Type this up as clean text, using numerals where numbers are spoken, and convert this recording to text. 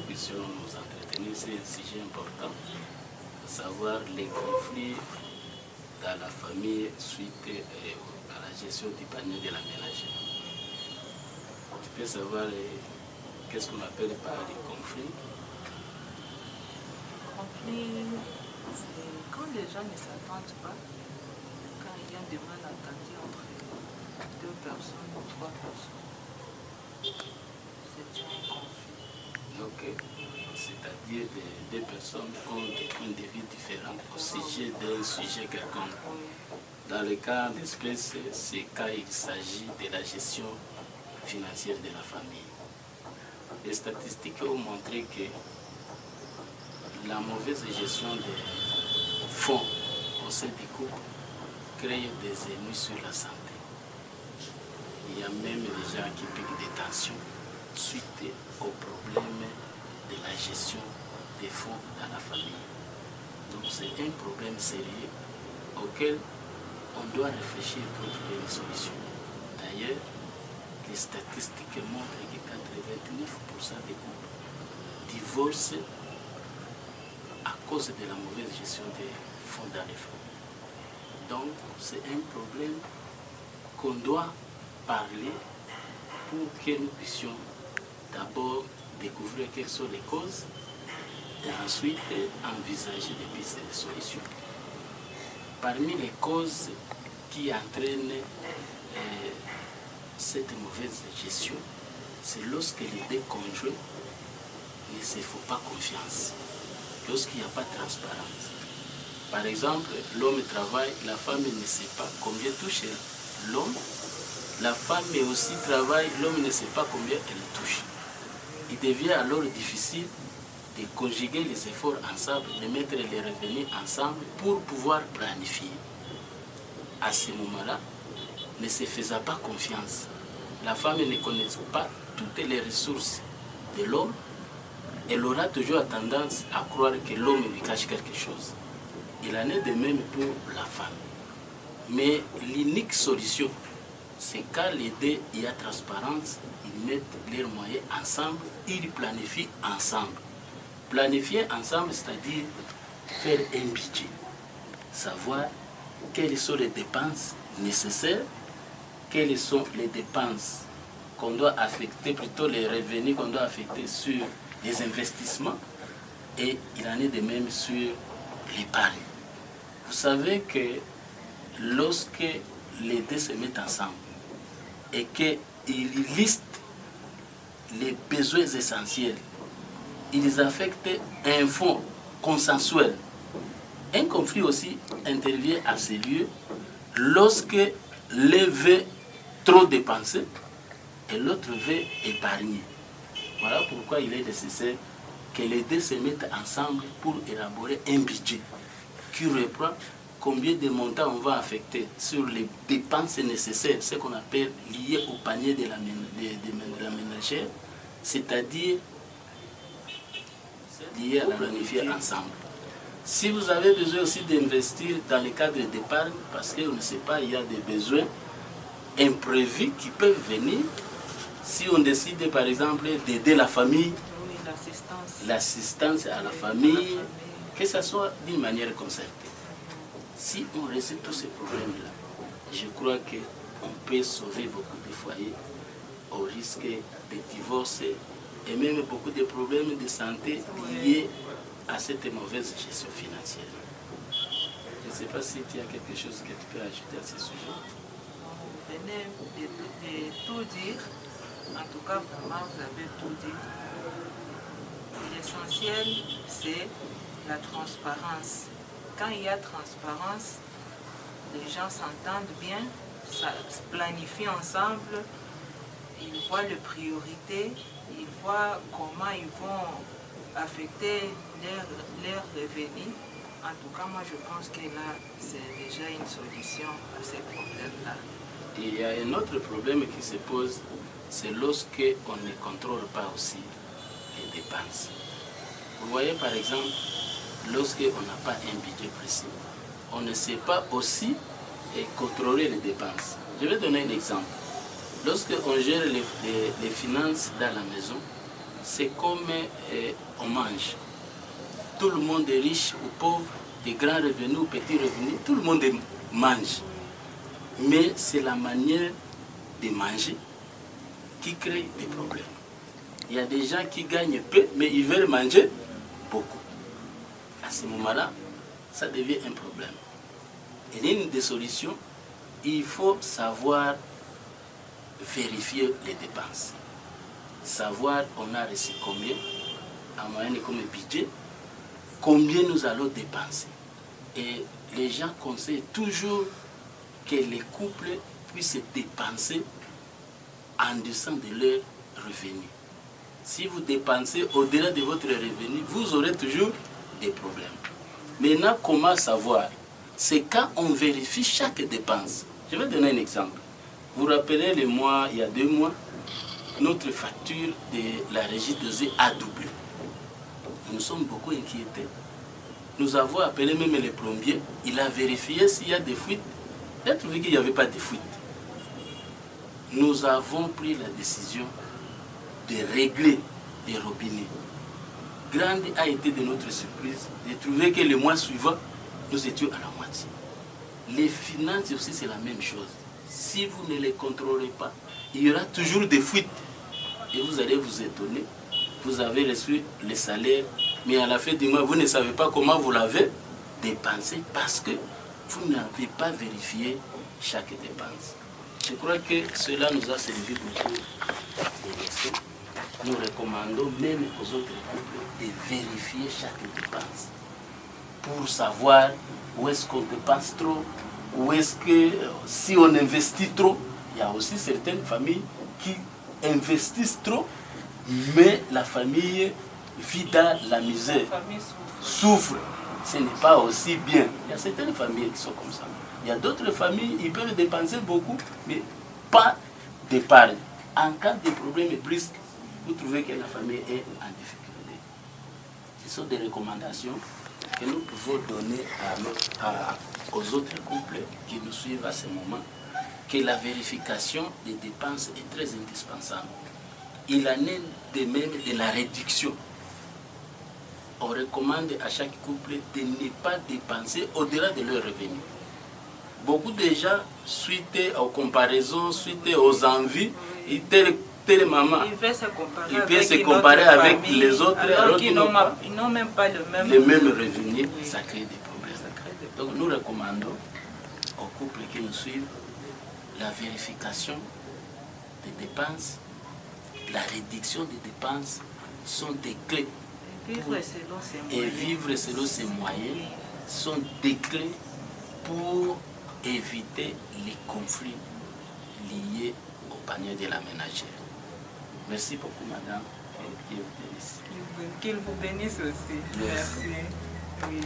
puissions nous entretenir, c'est un sujet important, à savoir les conflits dans la famille suite à la gestion du panier de la ménagère. Tu peux savoir qu'est-ce qu'on appelle par les conflits? Conflit, c'est quand les gens ne s'attendent pas, quand il y a des malentendus entre deux personnes ou trois personnes. C'est un conflit. Ok. C'est-à-dire des personnes ont des points de vue différents au sujet d'un sujet quelconque. Dans le cas d'espèce, c'est quand il s'agit de la gestion financière de la famille. Les statistiques ont montré que la mauvaise gestion des fonds au sein des couples crée des ennuis sur la santé. Il y a même des gens qui piquent des tensions suite aux problèmes de la gestion des fonds dans la famille. Donc c'est un problème sérieux auquel on doit réfléchir pour trouver une solution. D'ailleurs, les statistiques montrent que 89% des couples divorcent à cause de la mauvaise gestion des fonds dans les familles. Donc c'est un problème qu'on doit parler pour que nous puissions d'abord découvrir quelles sont les causes et ensuite envisager des pistes de solutions. Parmi les causes qui entraînent cette mauvaise gestion, c'est lorsque les deux conjoints ne se font pas confiance, lorsqu'il n'y a pas de transparence. Par exemple, l'homme travaille, la femme ne sait pas combien touche l'homme. La femme aussi travaille, l'homme ne sait pas combien elle touche. Il devient alors difficile de conjuguer les efforts ensemble, de mettre les revenus ensemble pour pouvoir planifier. À ce moment-là, ne se faisant pas confiance, la femme ne connaît pas toutes les ressources de l'homme, elle aura toujours tendance à croire que l'homme lui cache quelque chose. Il en est de même pour la femme. Mais l'unique solution, c'est quand les deux, il y a transparence, ils mettent leurs moyens ensemble, ils planifient ensemble. Planifier ensemble, c'est-à-dire faire un budget. Savoir quelles sont les dépenses nécessaires, quelles sont les dépenses qu'on doit affecter, plutôt les revenus qu'on doit affecter sur les investissements, et il en est de même sur l'épargne. Vous savez que lorsque les deux se mettent ensemble et qu'ils listent les besoins essentiels, ils affectent un fonds consensuel. Un conflit aussi intervient à ces lieux lorsque l'un veut trop dépenser et l'autre veut épargner. Voilà pourquoi il est nécessaire que les deux se mettent ensemble pour élaborer un budget qui reprend combien de montants on va affecter sur les dépenses nécessaires, ce qu'on appelle liées au panier de la ménagère, c'est-à-dire liées à la planifier ensemble. Si vous avez besoin aussi d'investir dans le cadre d'épargne, parce qu'on ne sait pas, il y a des besoins imprévus qui peuvent venir, si on décide par exemple d'aider la famille, l'assistance à la famille, que ce soit d'une manière concertée. Si on résout tous ces problèmes-là, je crois qu'on peut sauver beaucoup de foyers au risque de divorce et même beaucoup de problèmes de santé liés à cette mauvaise gestion financière. Je ne sais pas si tu as quelque chose que tu peux ajouter à ce sujet. Vous venez de tout dire. En tout cas, vraiment, vous avez tout dit. L'essentiel, c'est la transparence. Quand il y a transparence, les gens s'entendent bien, ça se planifie ensemble, ils voient les priorités, ils voient comment ils vont affecter leurs revenus. En tout cas, moi, je pense que là, c'est déjà une solution à ces problèmes-là. Il y a un autre problème qui se pose, c'est lorsque on ne contrôle pas aussi les dépenses. Vous voyez, par exemple, lorsqu'on n'a pas un budget précis, on ne sait pas aussi contrôler les dépenses. Je vais donner un exemple. Lorsqu'on gère les finances dans la maison, c'est comme on mange. Tout le monde est riche ou pauvre, de grands revenus ou petits revenus, tout le monde mange. Mais c'est la manière de manger qui crée des problèmes. Il y a des gens qui gagnent peu, mais ils veulent manger beaucoup. À ce moment-là, ça devient un problème. Et l'une des solutions, il faut savoir vérifier les dépenses. Savoir on a reçu combien, en moyenne comme budget, combien nous allons dépenser. Et les gens conseillent toujours que les couples puissent dépenser en dessous de leurs revenus. Si vous dépensez au-delà de votre revenu, vous aurez toujours des problèmes. Maintenant, comment savoir? C'est quand on vérifie chaque dépense. Je vais donner un exemple. Vous vous rappelez le mois, il y a 2 mois, notre facture de la régie de eaux a doublé. Nous sommes beaucoup inquiétés. Nous avons appelé même les plombiers. Il a vérifié s'il y a des fuites. Il a trouvé qu'il n'y avait pas de fuites. Nous avons pris la décision de régler les robinets. Grande a été de notre surprise de trouver que le mois suivant, nous étions à la moitié. Les finances aussi, c'est la même chose. Si vous ne les contrôlez pas, il y aura toujours des fuites. Et vous allez vous étonner. Vous avez reçu les salaires, mais à la fin du mois, vous ne savez pas comment vous l'avez dépensé parce que vous n'avez pas vérifié chaque dépense. Je crois que cela nous a servi beaucoup de leçons. Nous recommandons même aux autres couples de vérifier chaque dépense pour savoir où est-ce qu'on dépense trop, où est-ce que si on investit trop, il y a aussi certaines familles qui investissent trop, mais la famille vit dans la misère, souffre. Ce n'est pas aussi bien. Il y a certaines familles qui sont comme ça. Il y a d'autres familles, ils peuvent dépenser beaucoup, mais pas d'épargne. En cas de problème brusque, vous trouvez que la famille est en difficulté. Ce sont des recommandations que nous pouvons donner aux autres couples qui nous suivent à ce moment, que la vérification des dépenses est très indispensable. Il en est de même de la réduction. On recommande à chaque couple de ne pas dépenser au-delà de leurs revenus. Beaucoup de gens, suite aux comparaisons, suite aux envies, ils telle maman, ils veulent se comparer avec les autres, alors qu'ils n'ont même pas le même revenu. Ça crée des problèmes. Donc nous recommandons aux couples qui nous suivent la vérification des dépenses, la réduction des dépenses sont des clés. Vivre selon ses moyens sont des clés pour éviter les conflits liés au panier de la ménagère. Merci beaucoup, madame. Qu'il vous bénisse aussi. Merci. Oui.